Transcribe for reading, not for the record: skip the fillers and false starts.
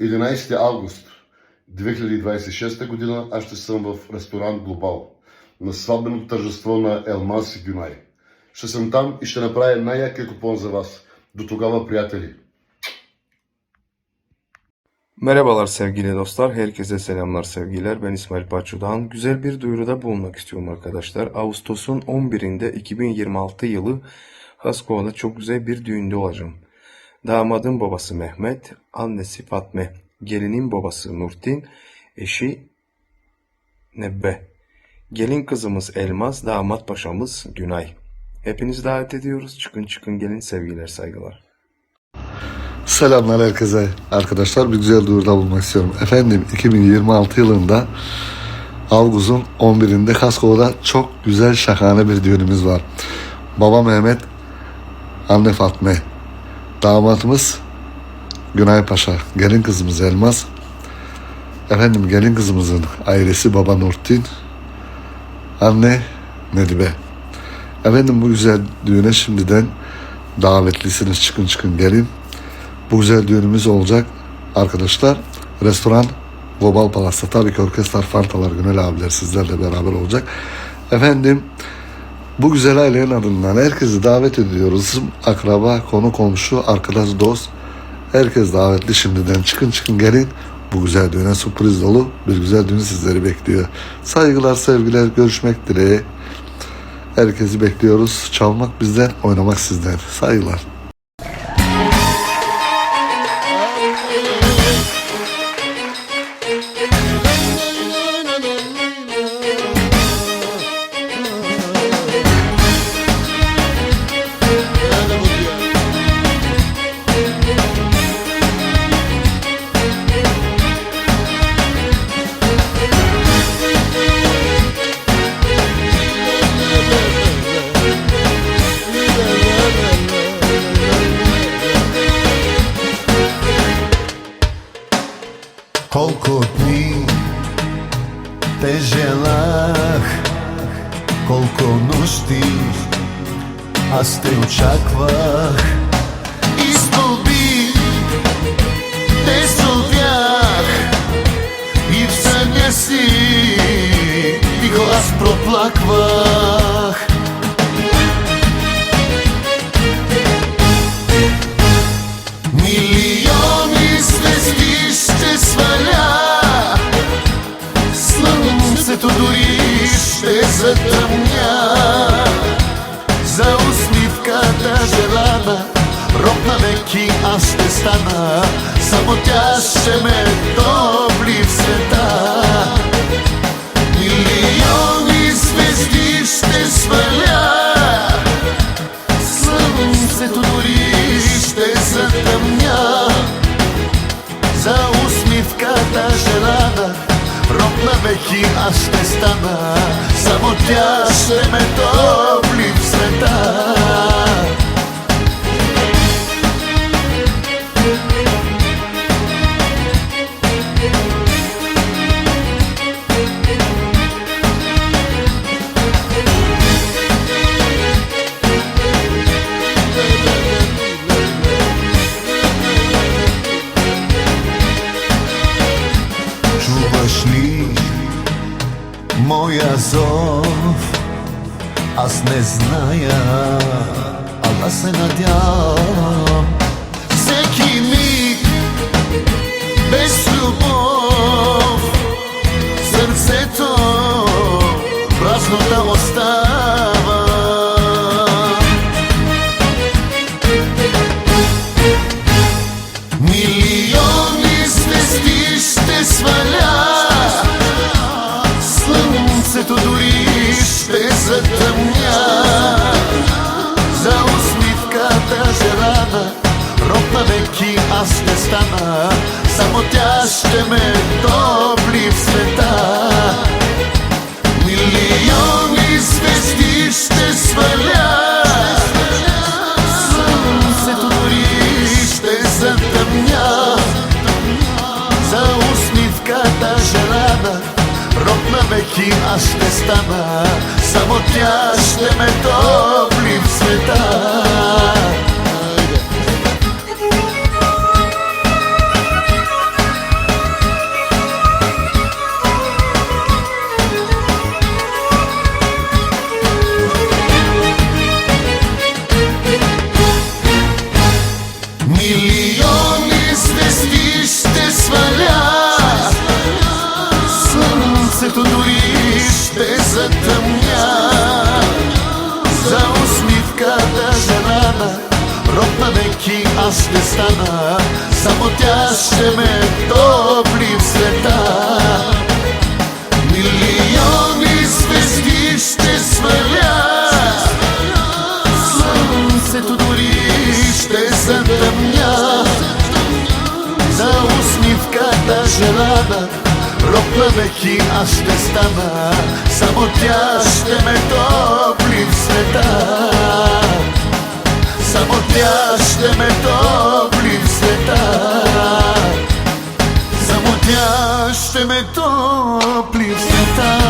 11 август 2026 година аз ще съм в ресторант Глобал на сватбеното тържество на Елмаз и Гюнай. Ще съм там и ще направя най-якия купон за вас. До тогава, приятели. Merhabalar sevgili dostlar, herkese selamlar sevgiler. Ben İsmail Paçu'dan. Güzel bir duyuruda bulunmak istiyorum arkadaşlar. Ağustos'un 11'inde 2026 yılı Haskova'da çok güzel bir düğünde olacağım. Damadın babası Mehmet, annesi Fatme, gelinin babası Nurtin, eşi Nebbe. Gelin kızımız Elmas, damat paşamız Günay. Hepinizi davet ediyoruz. Çıkın gelin, sevgiler, saygılar. Selamlar herkese arkadaşlar, bir güzel duyuruda bulunmak istiyorum. Efendim 2026 yılında Ağustos'un 11'inde Haskova'da çok güzel şahane bir düğünümüz var. Baba Mehmet, anne Fatme, damatımız Günay Paşa, gelin kızımız Elmas. Efendim gelin kızımızın ailesi baba Nurtin, anne Nedibe. Efendim bu güzel düğüne şimdiden davetlisiniz, çıkın gelin. Bu güzel düğünümüz olacak arkadaşlar. Restoran Global Palas'ta, tabii ki orkestrar, fantalar, Günel abiler sizlerle beraber olacak. Efendim bu güzel ailenin adından herkesi davet ediyoruz. Akraba, konu, komşu, arkadaş, dost, herkes davetli şimdiden. Çıkın gelin. Bu güzel düğüne sürpriz dolu bir güzel düğün sizleri bekliyor. Saygılar, sevgiler, görüşmek dileği. Herkesi bekliyoruz. Çalmak bizden, oynamak sizden. Saygılar. Колко дни те желах, колко нощи аз те очаквах. Изгуби те зовях и в съня си тихо аз проплаквах. Милиони звезди ще сваля, слънцето дори ще затъмня. За усмивката желана, роб на веки аз ще стана, само тя ще ме топли в света. Милиони звезди ще сваля, слънцето дори ще затъмня. За усмивката желана, роб на веки аз ще стана, само тя ще ме топли в света. Чуваш ли моя зов? Аз не зная, ала се надявам. Всеки миг без любов сърцето празно да остава. Милиони звезди ще сваля, слънцето дори ще затъмня. За усмивката желана, роб на веки аз ще стана, само тя ще ме топли в света. Милиони звезди ще сваля, слънцето дори ще затъмня. За усмивката желана, роб на веки аз ще стана, само тя ще ме топли в света. Милиони звезди ще сваля, слънцето дори ще затъмня. За усмивката желана, роб на веки аз ще стана, само тя ще ме топли в света. Милиони звезди ще сваля, слънцето дори ще затъмня. За усмивката желана, роб на веки аз ще стана, само тя ще ме топли в света. Само тя ще ме топли в света. Само тя ще ме топли в света.